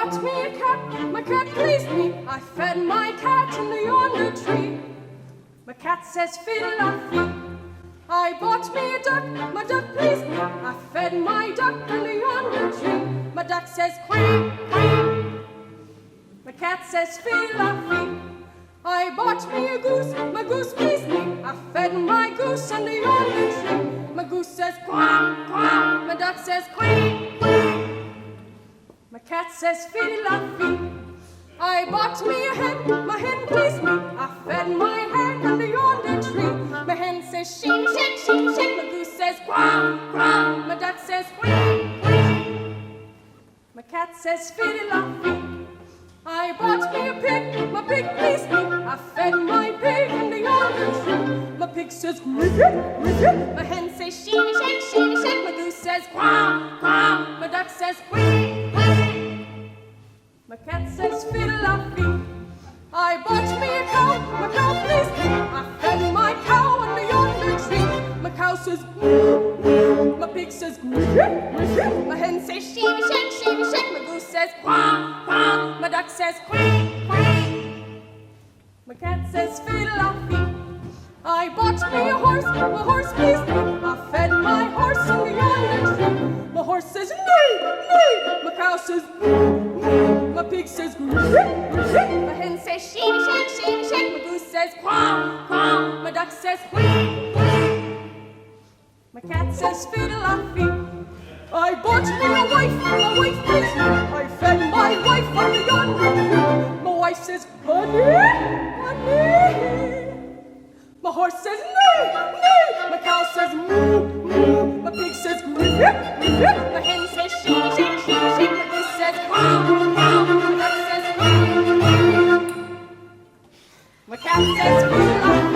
bought me a cat, my cat pleased me. I fed my cat in the yonder tree. My cat says fiddle-a-fee. I bought me a duck, my duck pleased me. I fed my duck in the yonder tree. My duck says quack, quack. My cat says fiddle-a-fee. I bought me a goose, my goose pleased me. I fed my goose under yonder tree. My goose says quack, quack. My duck says quack, quack. My cat says fiddle-a-fee. I bought me a hen, my hen pleased me. I fed my hen under yonder tree. My hen says shake, shake, shake, shake. My goose says quack, quack. My duck says quack, quack. My cat says fiddle-a-fee. I bought me a pig, my pig pleased me. I fed my pig in the yonder tree. My pig says griffin, griffin. My hen says shake, shake, shake, shake. My goose says quack, quack. My duck says quack, quack. My cat says fiddle-a-fee. I bought me a cow, my cow pleased me. I fed my cow under yonder tree. My cow says moo, moo. My pig says griffin, griffin. My hen says shake, shake, shake, shake. My goose says quack, quack. My duck says quack, quack. My cat says fiddle-a-fee. I bought me a horse, my horse pleased me. I fed my horse in the yonder tree. My horse says neigh, neigh. My cow says moo, moo. My pig says griffin, griffin. My hen says shake, shake, shake, shake. My goose says quack, quack. My duck says quack, quack. My cat says fiddle-a-fee. I bought me a wife, my wife pleased me. I fed my wife on the yonder tree. My wife says honey, honey. My horse says neigh, neigh. My cow says moo, moo. My pig says griffin, griffin. My hen says shake, shake, shake, shake. My goose says quack, quack. My duck says quack, quack. My cat says fiddle-a-fee.